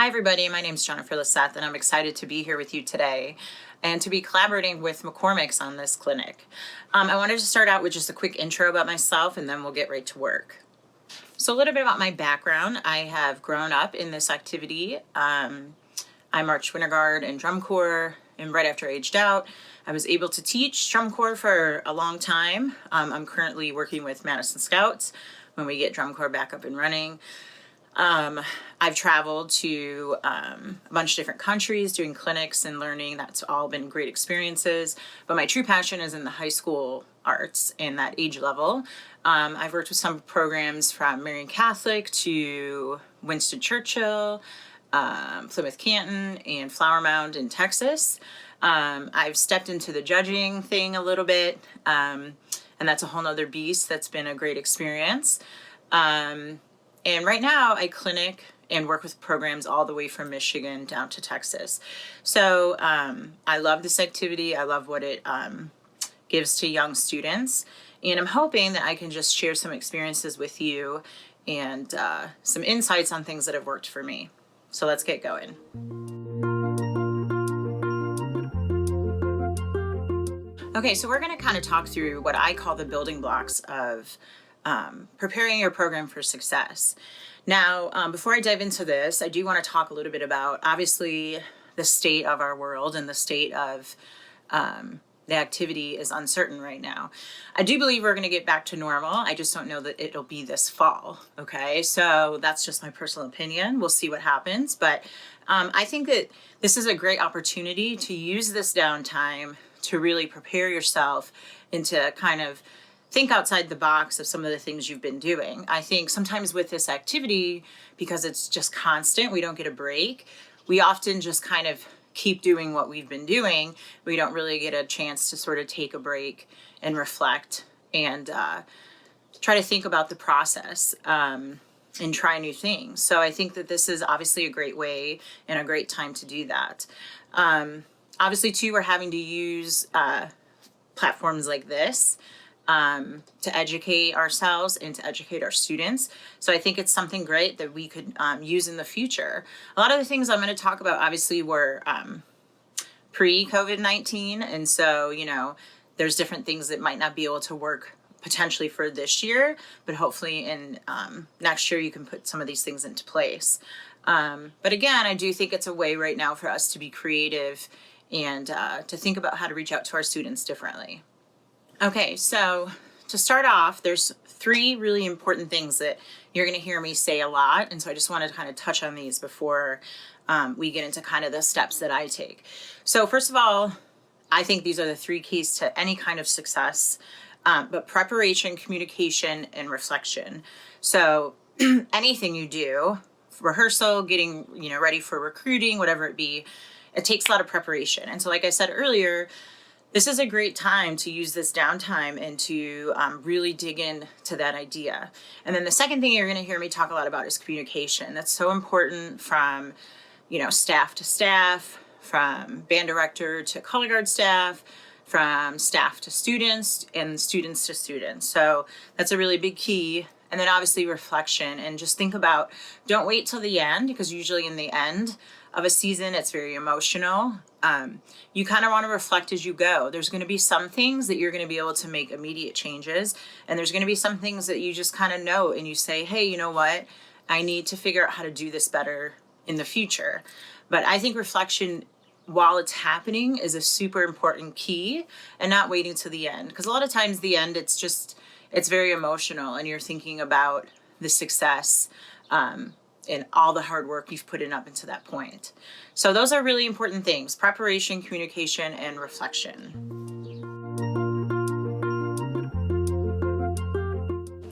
everybody. My name is Jennifer Leseth, and I'm excited to be here with you today and to be collaborating with McCormick's on this clinic. I wanted to start out with just a quick intro about myself, and then we'll get right to work. So a little bit about my background. I have grown up in this activity. I marched Winter Guard and Drum Corps, and right after I aged out, I was able to teach Drum Corps for a long time. I'm currently working with Madison Scouts when we get Drum Corps back up and running. I've traveled to a bunch of different countries doing clinics and learning. That's all been great experiences. But my true passion is in the high school arts and that age level. I've worked with some programs from Marian Catholic to Winston Churchill, Plymouth Canton, and Flower Mound in Texas. I've stepped into the judging thing a little bit, and that's a whole nother beast. That's been a great experience. And right now I clinic and work with programs all the way from Michigan down to Texas. So I love this activity. I love what it gives to young students. And I'm hoping that I can just share some experiences with you and some insights on things that have worked for me. So let's get going. Okay, so we're going to kind of talk through what I call the building blocks of preparing your program for success. Now, before I dive into this, I do want to talk a little bit about, obviously, the state of our world and the state of the activity is uncertain right now. I do believe we're going to get back to normal. I just don't know that it'll be this fall. Okay, so that's just my personal opinion. We'll see what happens. But I think that this is a great opportunity to use this downtime to really prepare yourself and to kind of think outside the box of some of the things you've been doing. I think sometimes with this activity, because it's just constant, we don't get a break. We often just kind of keep doing what we've been doing. We don't really get a chance to sort of take a break and reflect and try to think about the process and try new things. So I think that this is obviously a great way and a great time to do that. Obviously, too, we're having to use platforms like this to educate ourselves and to educate our students. So I think it's something great that we could use in the future. A lot of the things I'm going to talk about obviously were pre-COVID-19. And so, you know, there's different things that might not be able to work potentially for this year, but hopefully in next year you can put some of these things into place. But again, I do think it's a way right now for us to be creative and to think about how to reach out to our students differently. Okay, so to start off, there's three really important things that you're going to hear me say a lot. And so I just wanted to kind of touch on these before we get into kind of the steps that I take. So first of all, I think these are the three keys to any kind of success, but preparation, communication, and reflection. So anything you do, rehearsal, getting ready for recruiting, whatever it be, it takes a lot of preparation. And so like I said earlier, this is a great time to use this downtime and to really dig into that idea. And then the second thing you're going to hear me talk a lot about is communication. That's so important from, staff to staff, from band director to color guard staff, from staff to students, and students to students. So that's a really big key. And then obviously reflection, and just think about, don't wait till the end, because usually in the end of a season, it's very emotional. You kind of want to reflect as you go. There's going to be some things that you're going to be able to make immediate changes. And there's going to be some things that you just kind of know and you say, hey, you know what? I need to figure out how to do this better in the future. But I think reflection while it's happening is a super important key, and not waiting to the end. Because a lot of times the end, it's very emotional and you're thinking about the success and all the hard work you've put in up until that point. So those are really important things: preparation, communication, and reflection.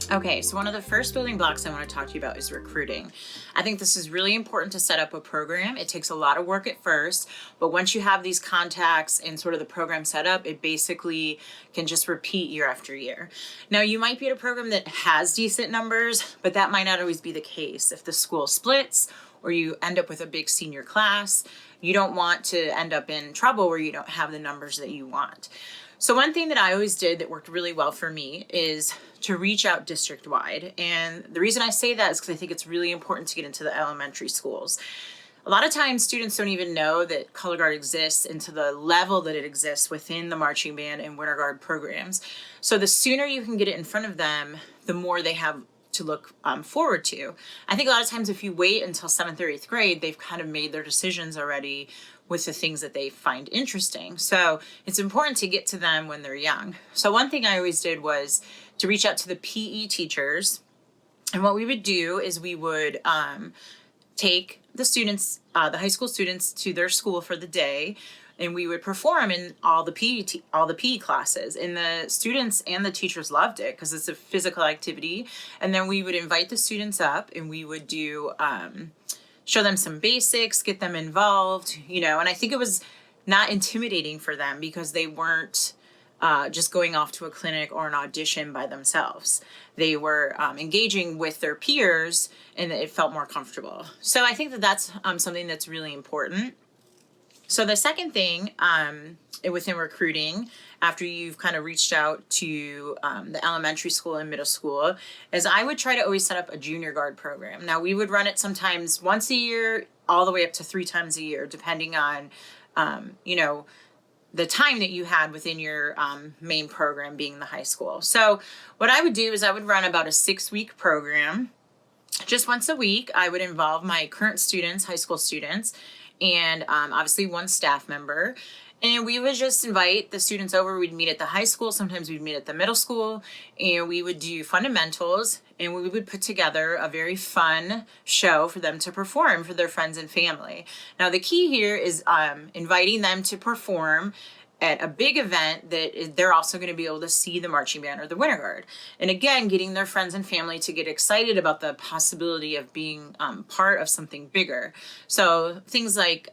Okay, so one of the first building blocks I want to talk to you about is recruiting. I think this is really important to set up a program. It takes a lot of work at first, but once you have these contacts and sort of the program set up, it basically can just repeat year after year. Now, you might be at a program that has decent numbers, but that might not always be the case. If the school splits or you end up with a big senior class, you don't want to end up in trouble where you don't have the numbers that you want. So one thing that I always did that worked really well for me is to reach out district-wide. And the reason I say that is because I think it's really important to get into the elementary schools. a lot of times students don't even know that color guard exists and to the level that it exists within the marching band and winter guard programs. So the sooner you can get it in front of them, the more they have to look forward to. I think a lot of times if you wait until 7th or 8th grade, they've kind of made their decisions already with the things that they find interesting. So it's important to get to them when they're young. So one thing I always did was to reach out to the PE teachers. And what we would do is we would take the students, the high school students, to their school for the day, and we would perform in all the PE classes. And the students and the teachers loved it because it's a physical activity. And then we would invite the students up, and we would do show them some basics, get them involved, and I think it was not intimidating for them because they weren't just going off to a clinic or an audition by themselves. They were engaging with their peers, and it felt more comfortable. So I think that that's something that's really important. So the second thing within recruiting, after you've kind of reached out to the elementary school and middle school, is I would try to always set up a junior guard program. Now we would run it sometimes once a year, all the way up to 3 times a year, depending on, the time that you had within your main program being the high school. So what I would do is I would run about a 6-week program. Just once a week, I would involve my current students, high school students, and obviously one staff member. And we would just invite the students over. We'd meet at the high school. Sometimes we'd meet at the middle school, and we would do fundamentals, and we would put together a very fun show for them to perform for their friends and family. Now, the key here is inviting them to perform at a big event that they're also going to be able to see the marching band or the winter guard. And again, getting their friends and family to get excited about the possibility of being part of something bigger. So things like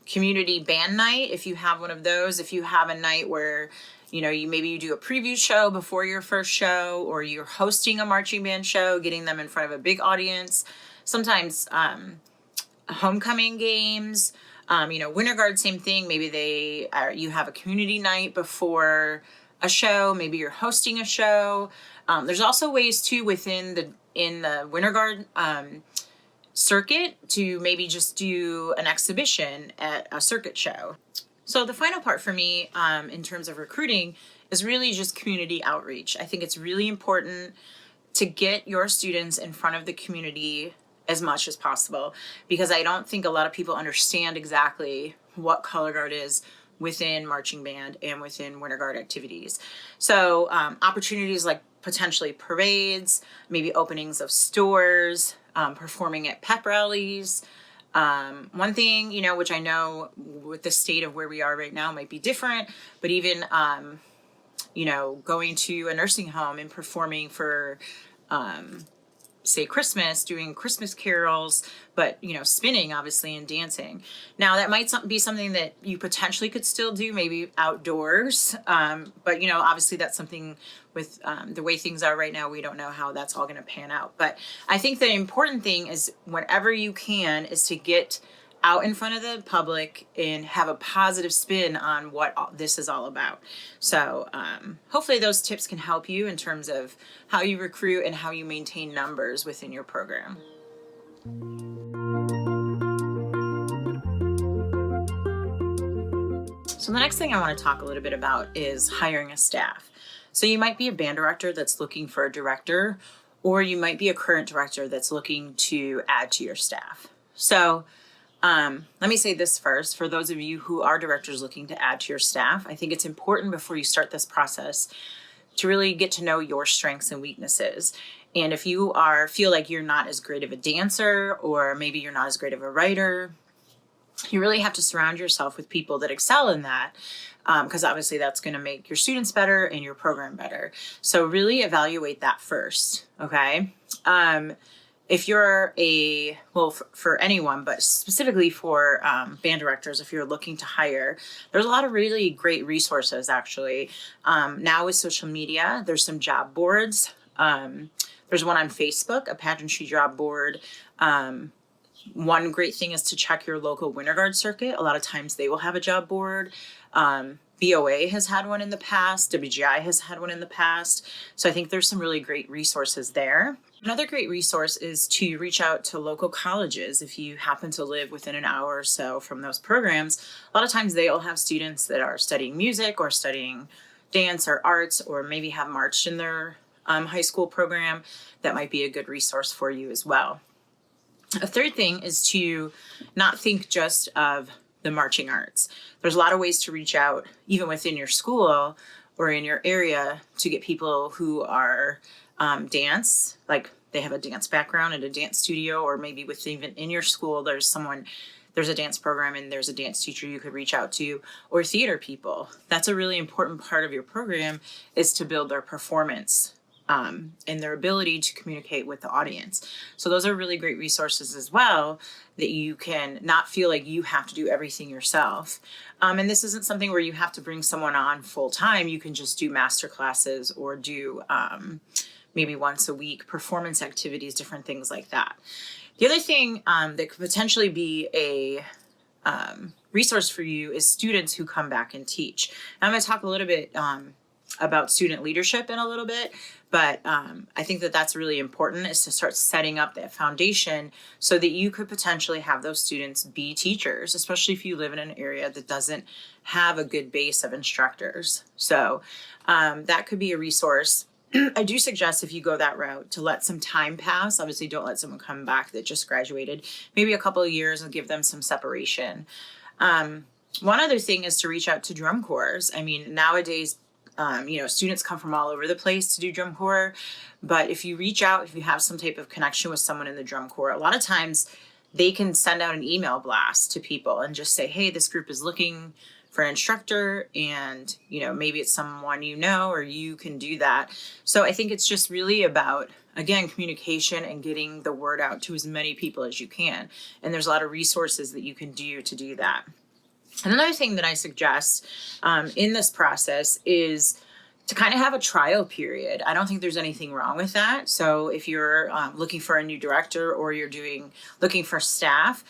community band night, if you have one of those, if you have a night where you do a preview show before your first show, or you're hosting a marching band show, getting them in front of a big audience. Sometimes homecoming games, winter guard, same thing. Maybe you have a community night before a show. Maybe you're hosting a show. There's also ways too in the winter guard circuit to maybe just do an exhibition at a circuit show. So the final part for me in terms of recruiting is really just community outreach. I think it's really important to get your students in front of the community as much as possible, because I don't think a lot of people understand exactly what color guard is within marching band and within winter guard activities. So opportunities like potentially parades, maybe openings of stores, performing at pep rallies. One thing, which I know with the state of where we are right now might be different, but even, going to a nursing home and performing for, say Christmas, doing Christmas carols, but spinning obviously and dancing. Now that might be something that you potentially could still do, maybe outdoors. But obviously that's something with the way things are right now, we don't know how that's all going to pan out. But I think the important thing is whenever you can is to get out in front of the public and have a positive spin on what this is all about. So hopefully those tips can help you in terms of how you recruit and how you maintain numbers within your program. So the next thing I want to talk a little bit about is hiring a staff. So you might be a band director that's looking for a director, or you might be a current director that's looking to add to your staff. So let me say this first. For those of you who are directors looking to add to your staff, I think it's important before you start this process to really get to know your strengths and weaknesses. And if you feel like you're not as great of a dancer, or maybe you're not as great of a writer, you really have to surround yourself with people that excel in that, because obviously that's going to make your students better and your program better. So really evaluate that first, okay? If you're for anyone, but specifically for band directors, if you're looking to hire, there's a lot of really great resources actually. Now with social media, there's some job boards. There's one on Facebook, a pageantry job board. One great thing is to check your local winter guard circuit. A lot of times they will have a job board. BOA has had one in the past. WGI has had one in the past. So I think there's some really great resources there. Another great resource is to reach out to local colleges if you happen to live within an hour or so from those programs. A lot of times they'll have students that are studying music or studying dance or arts, or maybe have marched in their high school program. That might be a good resource for you as well. A third thing is to not think just of the marching arts. There's a lot of ways to reach out, even within your school or in your area, to get people who are dance, like they have a dance background at a dance studio, or maybe even in your school, there's a dance program and there's a dance teacher you could reach out to, or theater people. That's a really important part of your program, is to build their performance and their ability to communicate with the audience. So those are really great resources as well, that you can not feel like you have to do everything yourself. And this isn't something where you have to bring someone on full time. You can just do master classes or do maybe once a week performance activities, different things like that. The other thing that could potentially be a resource for you is students who come back and teach. And I'm going to talk a little bit about student leadership in a little bit, but I think that that's really important, is to start setting up that foundation so that you could potentially have those students be teachers, especially if you live in an area that doesn't have a good base of instructors. So that could be a resource. I do suggest, if you go that route, to let some time pass. Obviously, don't let someone come back that just graduated, maybe a couple of years, and give them some separation. One other thing is to reach out to drum corps. I mean, nowadays, students come from all over the place to do drum corps, but if you reach out, if you have some type of connection with someone in the drum corps, a lot of times they can send out an email blast to people and just say, hey, this group is looking for an instructor, and maybe it's someone or you can do that. So I think it's just really about, again, communication and getting the word out to as many people as you can. And there's a lot of resources that you can do to do that. And another thing that I suggest in this process is to kind of have a trial period. I don't think there's anything wrong with that. So if you're looking for a new director, or you're looking for staff,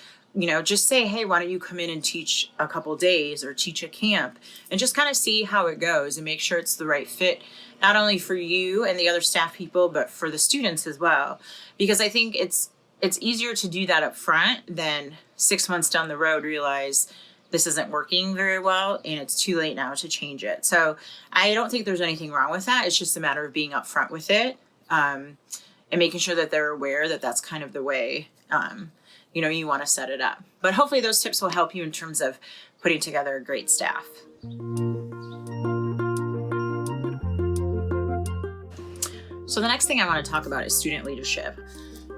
just say, hey, why don't you come in and teach a couple days, or teach a camp, and just kind of see how it goes and make sure it's the right fit, not only for you and the other staff people, but for the students as well. Because I think it's easier to do that up front than 6 months down the road realize this isn't working very well and it's too late now to change it. So I don't think there's anything wrong with that. It's just a matter of being upfront with it and making sure that they're aware that that's kind of the way you want to set it up. But hopefully those tips will help you in terms of putting together a great staff. So the next thing I want to talk about is student leadership.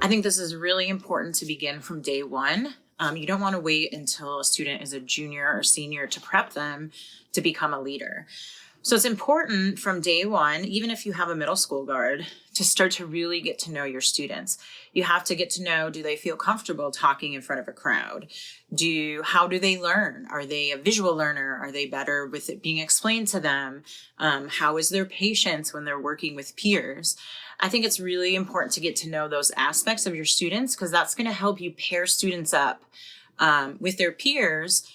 I think this is really important to begin from day one. You don't want to wait until a student is a junior or senior to prep them to become a leader. So it's important from day one, even if you have a middle school guard, to start to really get to know your students. You have to get to know, do they feel comfortable talking in front of a crowd? How do they learn? Are they a visual learner? Are they better with it being explained to them? How is their patience when they're working with peers? I think it's really important to get to know those aspects of your students, because that's going to help you pair students up with their peers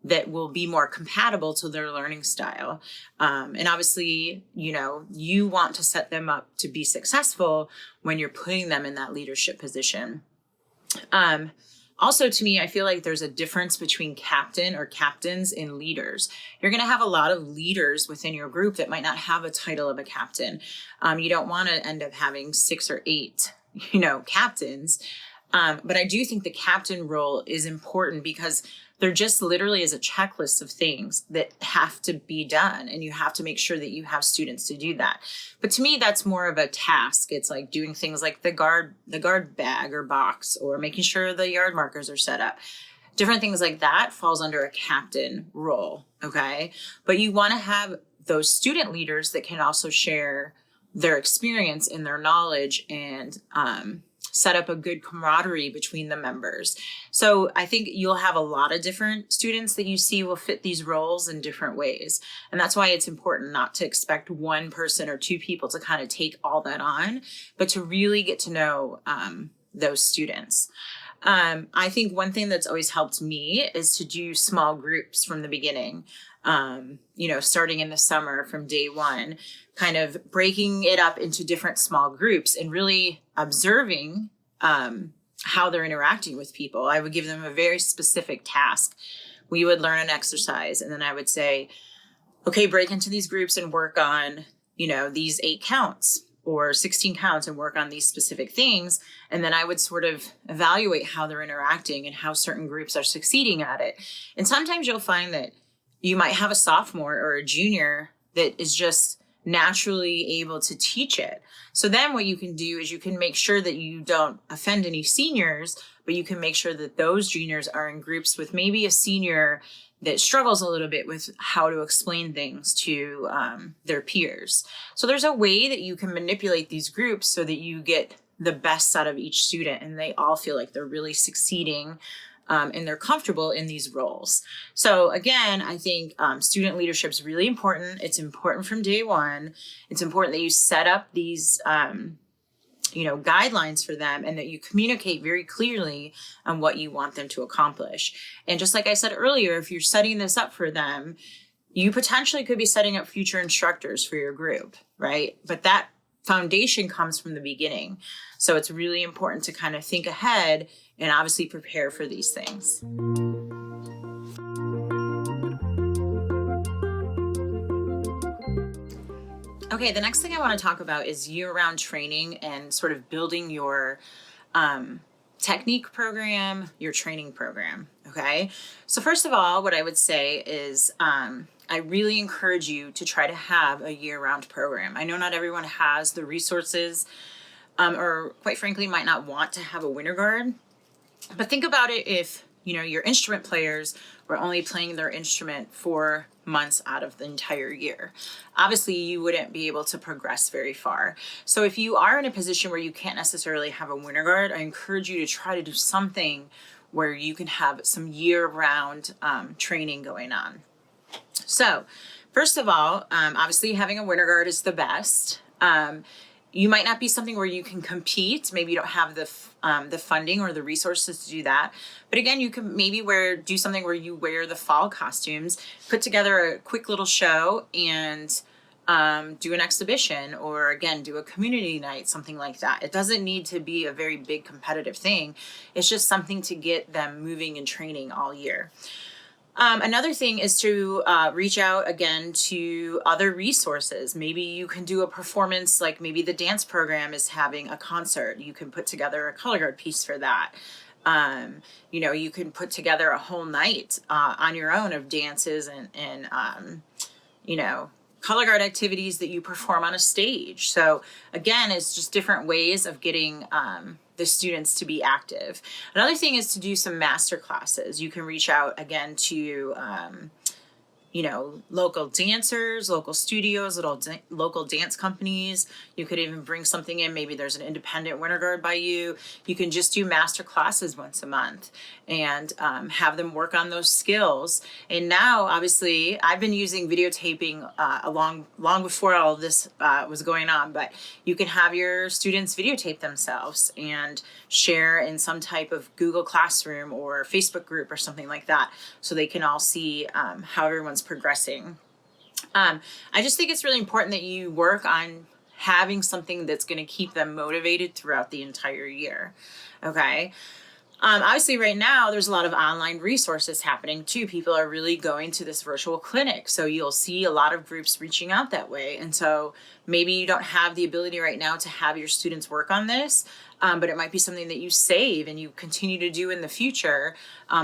that will be more compatible to their learning style. And obviously, you want to set them up to be successful when you're putting them in that leadership position. Also, to me, I feel like there's a difference between captain or captains and leaders. You're going to have a lot of leaders within your group that might not have a title of a captain. You don't want to end up having 6 or 8, captains. But I do think the captain role is important, because there just literally is a checklist of things that have to be done, and you have to make sure that you have students to do that. But to me, that's more of a task. It's like doing things like the guard bag or box, or making sure the yard markers are set up. Different things like that falls under a captain role, okay? But you want to have those student leaders that can also share their experience and their knowledge, and set up a good camaraderie between the members. So I think you'll have a lot of different students that you see will fit these roles in different ways. And that's why it's important not to expect one person or 2 people to kind of take all that on, but to really get to know those students. I think one thing that's always helped me is to do small groups from the beginning. starting in the summer from day one, kind of breaking it up into different small groups and really observing how they're interacting with people. I would give them a very specific task. We would learn an exercise, and then I would say, okay, break into these groups and work on, these 8 counts or 16 counts and work on these specific things. And then I would sort of evaluate how they're interacting and how certain groups are succeeding at it. And sometimes you'll find that you might have a sophomore or a junior that is just naturally able to teach it. So then what you can do is you can make sure that you don't offend any seniors, but you can make sure that those juniors are in groups with maybe a senior that struggles a little bit with how to explain things to their peers. So there's a way that you can manipulate these groups so that you get the best out of each student and they all feel like they're really succeeding and they're comfortable in these roles. So again, I think student leadership is really important. It's important from day one. It's important that you set up these guidelines for them and that you communicate very clearly on what you want them to accomplish. And just like I said earlier, if you're setting this up for them, you potentially could be setting up future instructors for your group, right? But that foundation comes from the beginning. So it's really important to kind of think ahead and obviously prepare for these things. Okay, the next thing I want to talk about is year-round training and sort of building your technique program, your training program, okay? So first of all, what I would say is I really encourage you to try to have a year-round program. I know not everyone has the resources or quite frankly might not want to have a winter guard, but think about it if, your instrument players were only playing their instrument 4 months out of the entire year. Obviously, you wouldn't be able to progress very far. So if you are in a position where you can't necessarily have a winter guard, I encourage you to try to do something where you can have some year-round training going on. So first of all, obviously having a winter guard is the best. You might not be something where you can compete. Maybe you don't have the funding or the resources to do that. But again, you can maybe do something where you wear the fall costumes, put together a quick little show and do an exhibition, or again, do a community night, something like that. It doesn't need to be a very big competitive thing. It's just something to get them moving and training all year. Another thing is to reach out again to other resources. Maybe you can do a performance, like maybe the dance program is having a concert. You can put together a color guard piece for that. You can put together a whole night on your own of dances and color guard activities that you perform on a stage. So again, it's just different ways of getting the students to be active. Another thing is to do some master classes. You can reach out again to local dancers, local studios, local dance companies. You could even bring something in. Maybe there's an independent winter guard by you. You can just do master classes once a month and have them work on those skills. And now, obviously, I've been using videotaping long before all of this was going on, but you can have your students videotape themselves and share in some type of Google Classroom or Facebook group or something like that, so they can all see how everyone's progressing. I just think it's really important that you work on having something that's going to keep them motivated throughout the entire year. Okay. Obviously right now there's a lot of online resources happening too. People are really going to this virtual clinic. So you'll see a lot of groups reaching out that way. And so maybe you don't have the ability right now to have your students work on this, but it might be something that you save and you continue to do in the future,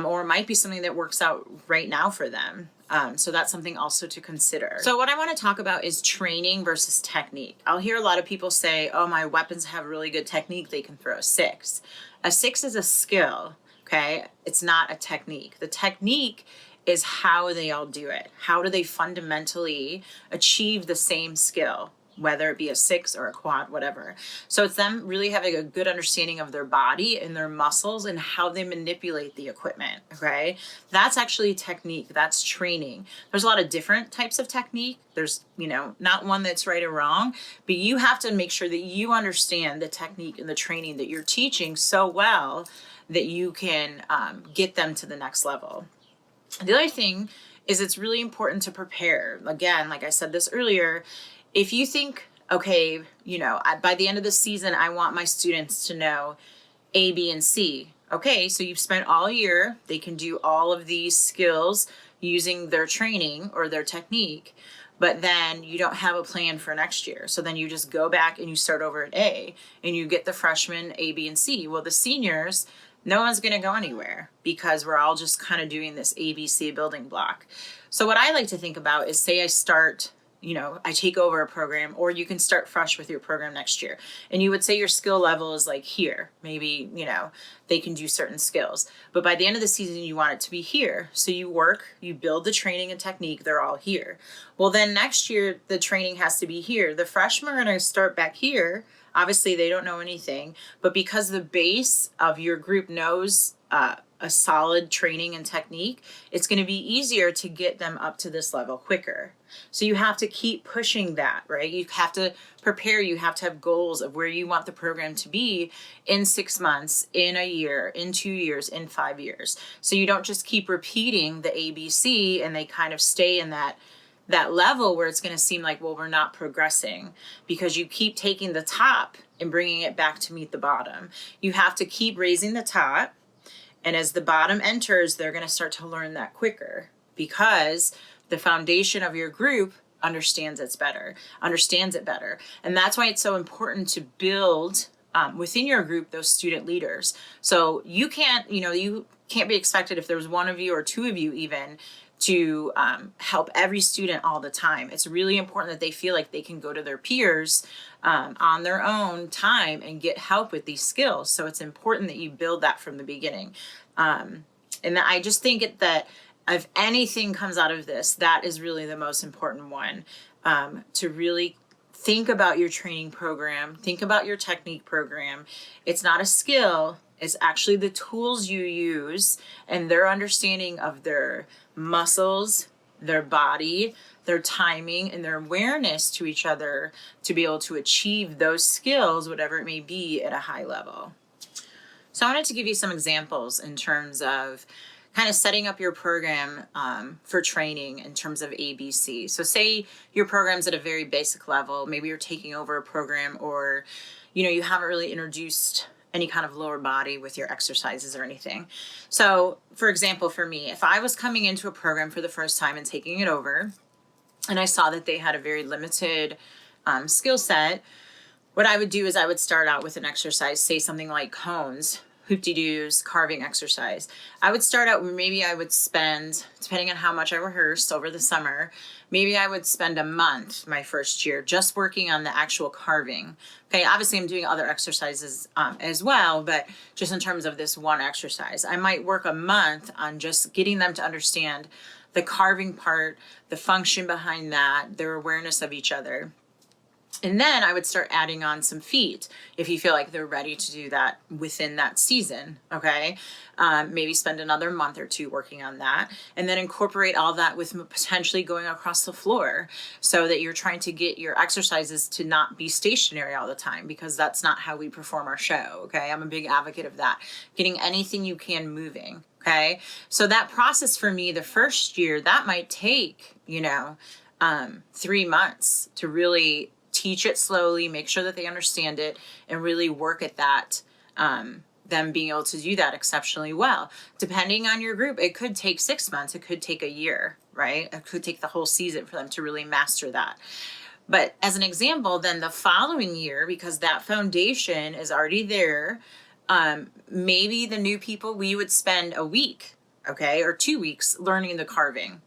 or it might be something that works out right now for them. So that's something also to consider. So what I want to talk about is training versus technique. I'll hear a lot of people say, oh, my weapons have really good technique. They can throw a 6. A 6 is a skill, okay? It's not a technique. The technique is how they all do it. How do they fundamentally achieve the same skill, whether it be a 6 or a quad, whatever. So it's them really having a good understanding of their body and their muscles and how they manipulate the equipment, okay? That's actually technique. That's training. There's a lot of different types of technique. There's, not one that's right or wrong, but you have to make sure that you understand the technique and the training that you're teaching so well that you can get them to the next level. The other thing is it's really important to prepare. Again, like I said this earlier, if you think, okay, by the end of the season, I want my students to know A, B, and C. Okay, so you've spent all year, they can do all of these skills using their training or their technique, but then you don't have a plan for next year. So then you just go back and you start over at A, and you get the freshmen A, B, and C. Well, the seniors, no one's going to go anywhere because we're all just kind of doing this ABC building block. So what I like to think about is, say I start, I take over a program, or you can start fresh with your program next year. And you would say your skill level is like here. Maybe, they can do certain skills. But by the end of the season, you want it to be here. So you build the training and technique, they're all here. Well, then next year, the training has to be here. The freshmen are going to start back here. Obviously, they don't know anything. But because the base of your group knows a solid training and technique, it's going to be easier to get them up to this level quicker. So you have to keep pushing that, right? You have to prepare. You have to have goals of where you want the program to be in 6 months, in a year, in 2 years, in 5 years. So you don't just keep repeating the ABC and they kind of stay in that level where it's going to seem like, well, we're not progressing, because you keep taking the top and bringing it back to meet the bottom. You have to keep raising the top. And as the bottom enters, they're going to start to learn that quicker, because the foundation of your group understands it better. And that's why it's so important to build within your group those student leaders. So you can't be expected, if there's one of you or two of you even, to help every student all the time. It's really important that they feel like they can go to their peers on their own time and get help with these skills. So it's important that you build that from the beginning. And I just think that if anything comes out of this, that is really the most important one, to really think about your training program, think about your technique program. It's not a skill. It's actually the tools you use and their understanding of their muscles, their body, their timing, and their awareness to each other to be able to achieve those skills, whatever it may be, at a high level. So I wanted to give you some examples in terms of kind of setting up your program for training in terms of ABC. So say your program's at a very basic level. Maybe you're taking over a program, or you haven't really introduced any kind of lower body with your exercises or anything. So for example, for me, if I was coming into a program for the first time and taking it over, and I saw that they had a very limited skill set, what I would do is I would start out with an exercise, say something like cones, hoop-de-doos, carving exercise. I would start out where maybe I would spend, depending on how much I rehearsed over the summer, maybe I would spend a month my first year just working on the actual carving. Okay, obviously I'm doing other exercises as well, but just in terms of this one exercise, I might work a month on just getting them to understand the carving part, the function behind that, their awareness of each other. And then I would start adding on some feet if you feel like they're ready to do that within that season, okay? Maybe spend another month or two working on that, and then incorporate all that with potentially going across the floor, so that you're trying to get your exercises to not be stationary all the time, because that's not how we perform our show, okay? I'm a big advocate of that. Getting anything you can moving, okay? So that process for me, the first year, that might take, 3 months to really teach it slowly, make sure that they understand it, and really work at that, them being able to do that exceptionally well. Depending on your group, it could take 6 months, it could take a year, right? It could take the whole season for them to really master that. But as an example, then the following year, because that foundation is already there, maybe the new people, we would spend a week, okay, or 2 weeks learning the carving.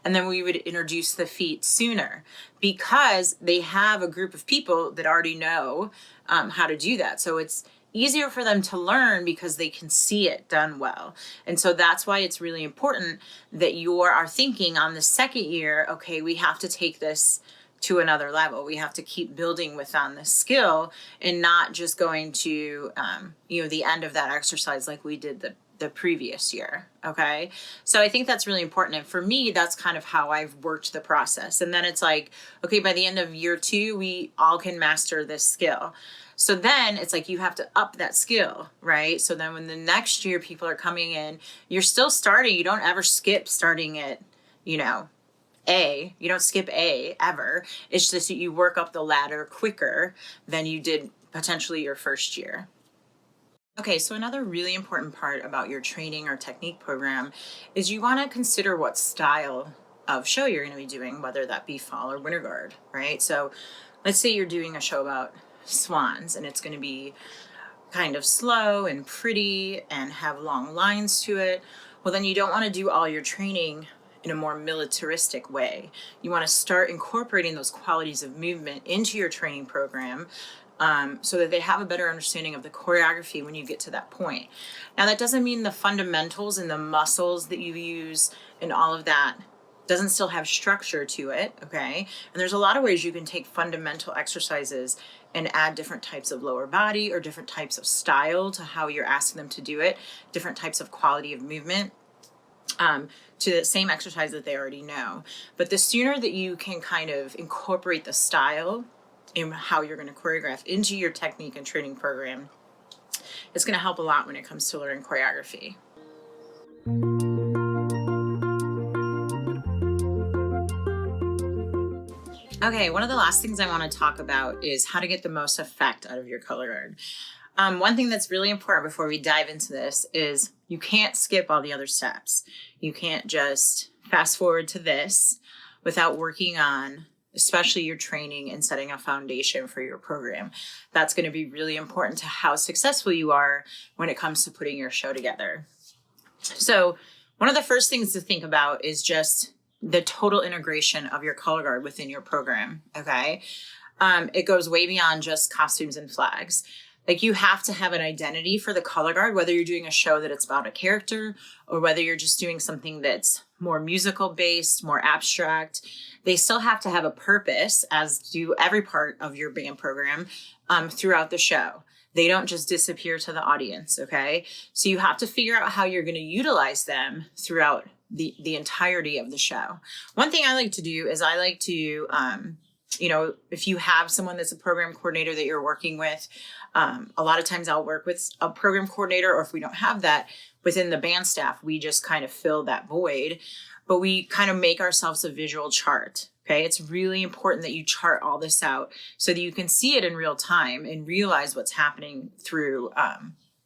And then we would introduce the feet sooner, because they have a group of people that already know how to do that. So it's easier for them to learn because they can see it done well. And so that's why it's really important that you are thinking on the second year, okay, we have to take this to another level. We have to keep building on this skill, and not just going to, the end of that exercise like we did the previous year. Okay. So I think that's really important. And for me, that's kind of how I've worked the process. And then it's like, okay, by the end of year 2, we all can master this skill. So then it's like, you have to up that skill, right? So then when the next year people are coming in, you're still starting, you don't ever skip starting at, A. You don't skip A ever. It's just that you work up the ladder quicker than you did potentially your first year. Okay, so another really important part about your training or technique program is you want to consider what style of show you're going to be doing, whether that be fall or winter guard, right? So let's say you're doing a show about swans and it's going to be kind of slow and pretty and have long lines to it. Well, then you don't want to do all your training in a more militaristic way. You want to start incorporating those qualities of movement into your training program, so that they have a better understanding of the choreography when you get to that point. Now, that doesn't mean the fundamentals and the muscles that you use and all of that doesn't still have structure to it, okay? And there's a lot of ways you can take fundamental exercises and add different types of lower body or different types of style to how you're asking them to do it, different types of quality of movement, to the same exercise that they already know. But the sooner that you can kind of incorporate the style in how you're going to choreograph into your technique and training program, it's going to help a lot when it comes to learning choreography. Okay, one of the last things I want to talk about is how to get the most effect out of your color guard. One thing that's really important before we dive into this is you can't skip all the other steps. You can't just fast forward to this without working on especially your training and setting a foundation for your program. That's going to be really important to how successful you are when it comes to putting your show together. So one of the first things to think about is just the total integration of your color guard within your program, okay? It goes way beyond just costumes and flags. Like, you have to have an identity for the color guard, whether you're doing a show that it's about a character or whether you're just doing something that's more musical based, more abstract. They still have to have a purpose, as do every part of your band program, throughout the show. They don't just disappear to the audience, okay? So you have to figure out how you're going to utilize them throughout the entirety of the show. One thing I like to do is I like to, if you have someone that's a program coordinator that you're working with, a lot of times I'll work with a program coordinator, or if we don't have that within the band staff, we just kind of fill that void, but we kind of make ourselves a visual chart. Okay, it's really important that you chart all this out so that you can see it in real time and realize what's happening through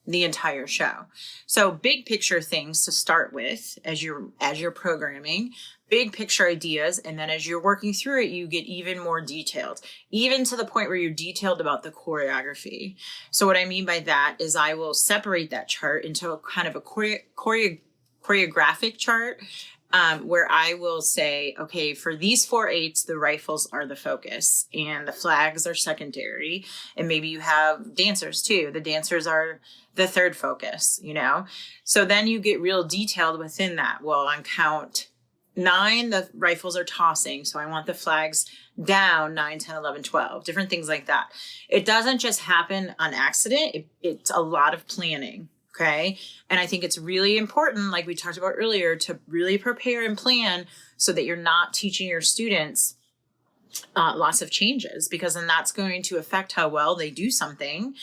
the entire show. So big picture things to start with as you're programming, big picture ideas, and then as you're working through it, you get even more detailed, even to the point where you're detailed about the choreography. So what I mean by that is I will separate that chart into a kind of a choreographic chart, where I will say, okay, for these 4/8, the rifles are the focus and the flags are secondary. And maybe you have dancers too. The dancers are the third focus, So then you get real detailed within that. Well, on count 9, the rifles are tossing. So I want the flags down 9, 10, 11, 12, different things like that. It doesn't just happen on accident. It's a lot of planning. Okay. And I think it's really important, like we talked about earlier, to really prepare and plan so that you're not teaching your students lots of changes, because then that's going to affect how well they do something,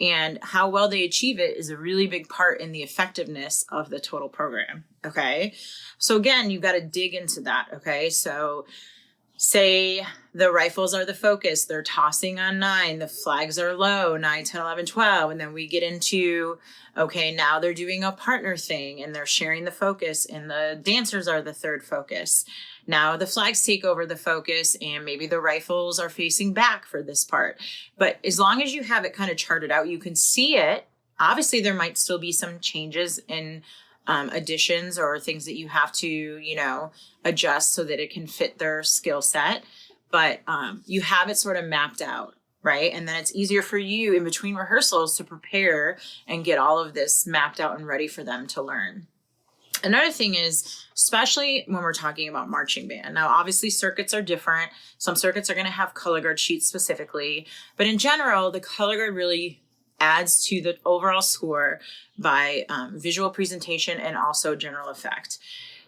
and how well they achieve it is a really big part in the effectiveness of the total program. Okay. So again, you've got to dig into that. Okay. So say the rifles are the focus, they're tossing on 9, the flags are low, 9, 10, 11, 12. And then we get into, okay, now they're doing a partner thing and they're sharing the focus and the dancers are the third focus. Now the flags take over the focus and maybe the rifles are facing back for this part. But as long as you have it kind of charted out, you can see it. Obviously, there might still be some changes in additions or things that you have to, adjust so that it can fit their skill set. But you have it sort of mapped out, right? And then it's easier for you in between rehearsals to prepare and get all of this mapped out and ready for them to learn. Another thing is, especially when we're talking about marching band. Now, obviously, circuits are different. Some circuits are going to have color guard sheets specifically. But in general, the color guard really adds to the overall score by visual presentation and also general effect.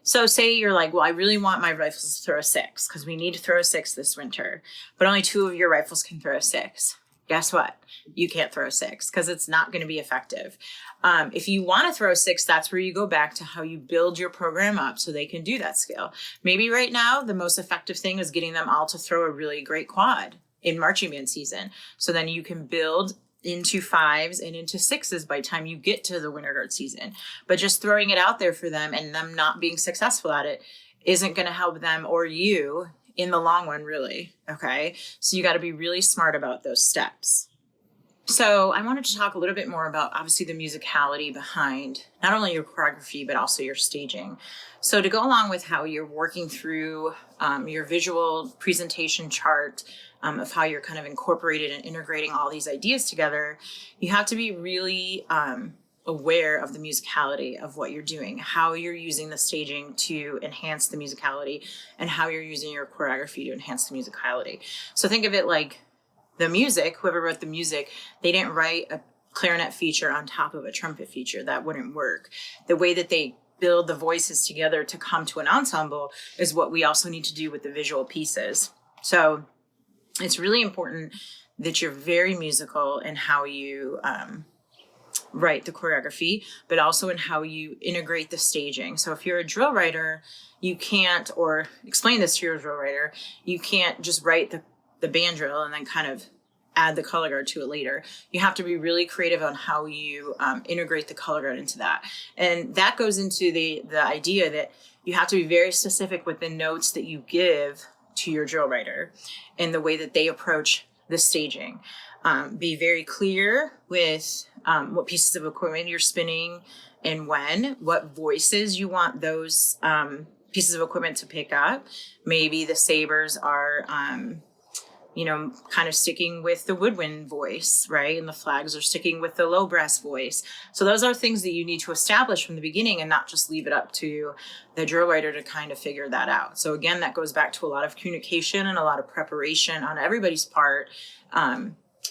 So say you're like, well, I really want my rifles to throw a 6 because we need to throw a 6 this winter, but only 2 of your rifles can throw a 6. guess what? You can't throw 6 because it's not going to be effective. If you want to throw 6, that's where you go back to how you build your program up so they can do that skill. Maybe right now, the most effective thing is getting them all to throw a really great quad in marching band season. So then you can build into 5s and into 6s by the time you get to the winter guard season. But just throwing it out there for them and them not being successful at it isn't going to help them or you in the long run, really. Okay. So you got to be really smart about those steps. So I wanted to talk a little bit more about obviously the musicality behind not only your choreography, but also your staging. So to go along with how you're working through your visual presentation chart of how you're kind of incorporated and integrating all these ideas together, you have to be really aware of the musicality of what you're doing, how you're using the staging to enhance the musicality, and how you're using your choreography to enhance the musicality. So think of it like the music, whoever wrote the music, they didn't write a clarinet feature on top of a trumpet feature. That wouldn't work. The way that they build the voices together to come to an ensemble is what we also need to do with the visual pieces. So it's really important that you're very musical in how you write the choreography, but also in how you integrate the staging. So if you're a drill writer, you can't, or explain this to your drill writer, you can't just write the band drill and then kind of add the color guard to it later. You have to be really creative on how you integrate the color guard into that. And that goes into the idea that you have to be very specific with the notes that you give to your drill writer and the way that they approach the staging. Be very clear with what pieces of equipment you're spinning and when, what voices you want those pieces of equipment to pick up. Maybe the sabers are kind of sticking with the woodwind voice, right? And the flags are sticking with the low brass voice. So those are things that you need to establish from the beginning and not just leave it up to the drill writer to kind of figure that out. So again, that goes back to a lot of communication and a lot of preparation on everybody's part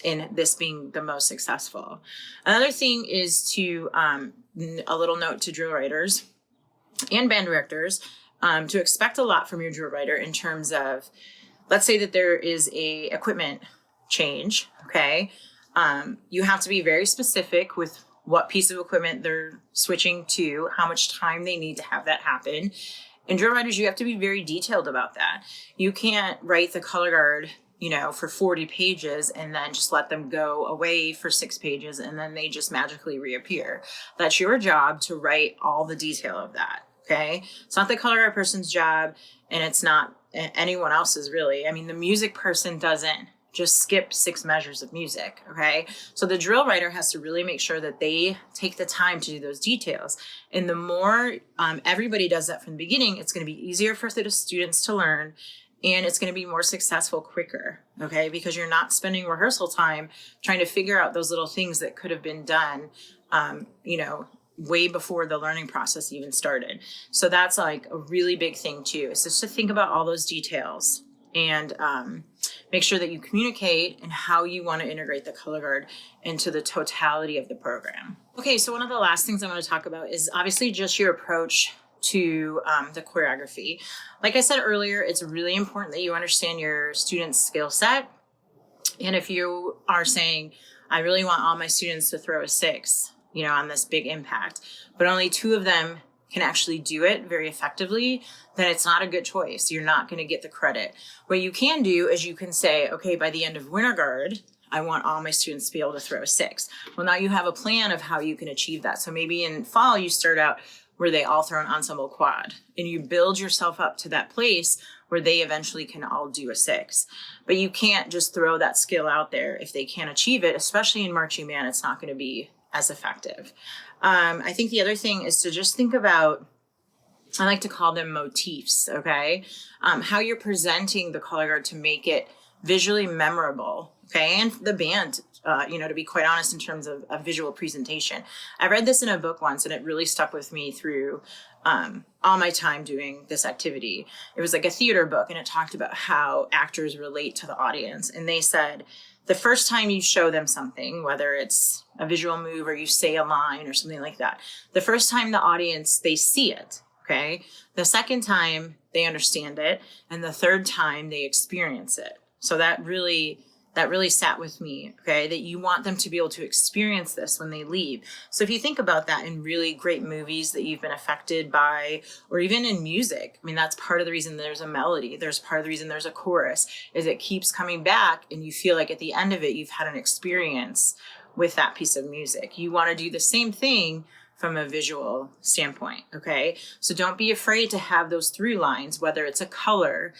in this being the most successful. Another thing is to, a little note to drill writers and band directors, to expect a lot from your drill writer in terms of, let's say that there is a equipment change, okay? You have to be very specific with what piece of equipment they're switching to, how much time they need to have that happen. And drill writers, you have to be very detailed about that. You can't write the color guard, for 40 pages and then just let them go away for 6 pages and then they just magically reappear. That's your job to write all the detail of that, okay? It's not the color guard person's job and it's not anyone else's really. I mean, the music person doesn't just skip 6 measures of music, okay? So the drill writer has to really make sure that they take the time to do those details. And the more everybody does that from the beginning, it's going to be easier for the students to learn and it's going to be more successful quicker, okay? Because you're not spending rehearsal time trying to figure out those little things that could have been done, way before the learning process even started. So that's like a really big thing too, is just to think about all those details and make sure that you communicate and how you want to integrate the color guard into the totality of the program. Okay, so one of the last things I want to talk about is obviously just your approach to the choreography. Like I said earlier, it's really important that you understand your students' skill set. And if you are saying, I really want all my students to throw a 6, on this big impact, but only 2 of them can actually do it very effectively, then it's not a good choice. You're not going to get the credit. What you can do is you can say, okay, by the end of winter guard, I want all my students to be able to throw a 6. Well, now you have a plan of how you can achieve that. So maybe in fall, you start out where they all throw an ensemble quad and you build yourself up to that place where they eventually can all do a 6. But you can't just throw that skill out there if they can't achieve it, especially in marching band, it's not going to be as effective. I think the other thing is to just think about, I like to call them motifs, okay? How you're presenting the color guard to make it visually memorable, okay? And the band, to be quite honest, in terms of a visual presentation. I read this in a book once and it really stuck with me through all my time doing this activity. It was like a theater book and it talked about how actors relate to the audience. And they said, the first time you show them something, whether it's a visual move or you say a line or something like that, the first time the audience, they see it, okay? The second time they understand it, and the third time they experience it. So that really that really sat with me, okay, that you want them to be able to experience this when they leave. So if you think about that in really great movies that you've been affected by, or even in music, I mean, that's part of the reason there's a melody. There's part of the reason there's a chorus, is it keeps coming back and you feel like at the end of it, you've had an experience with that piece of music. You want to do the same thing from a visual standpoint, okay? So don't be afraid to have those through lines, whether it's a color,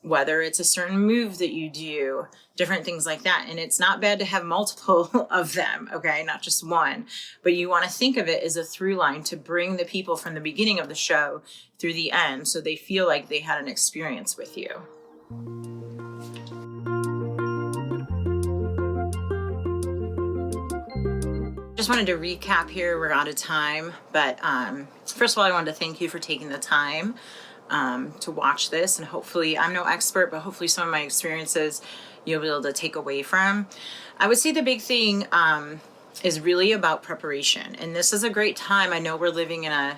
whether it's a certain move that you do, different things like that. And it's not bad to have multiple of them, okay? Not just one, but you want to think of it as a through line to bring the people from the beginning of the show through the end so they feel like they had an experience with you. Just wanted to recap here. We're out of time, but first of all, I wanted to thank you for taking the time to watch this, and hopefully, I'm no expert, but hopefully some of my experiences you'll be able to take away from. I would say the big thing is really about preparation, and this is a great time. I know we're living in a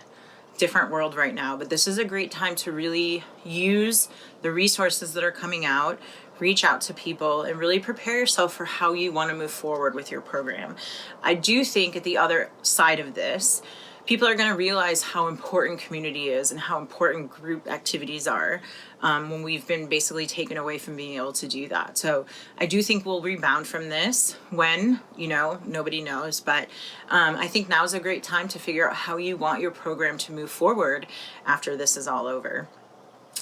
different world right now, but this is a great time to really use the resources that are coming out, reach out to people, and really prepare yourself for how you want to move forward with your program. I do think at the other side of this, people are going to realize how important community is and how important group activities are when we've been basically taken away from being able to do that. So I do think we'll rebound from this when, nobody knows, but I think now is a great time to figure out how you want your program to move forward after this is all over.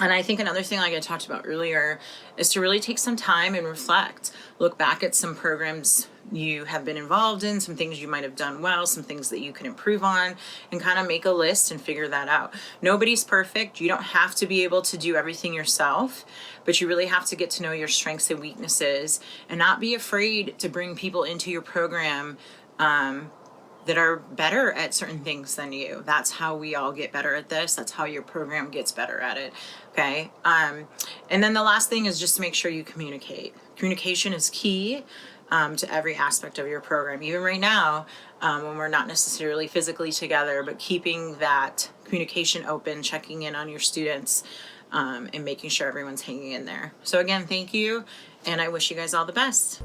And I think another thing, like I talked about earlier, is to really take some time and reflect. Look back at some programs you have been involved in, some things you might have done well, some things that you can improve on, and kind of make a list and figure that out. Nobody's perfect. You don't have to be able to do everything yourself, but you really have to get to know your strengths and weaknesses and not be afraid to bring people into your program that are better at certain things than you. That's how we all get better at this. That's how your program gets better at it. Okay. And then the last thing is just to make sure you communicate. Communication is key to every aspect of your program. Even right now, when we're not necessarily physically together, but keeping that communication open, checking in on your students, and making sure everyone's hanging in there. So again, thank you. And I wish you guys all the best.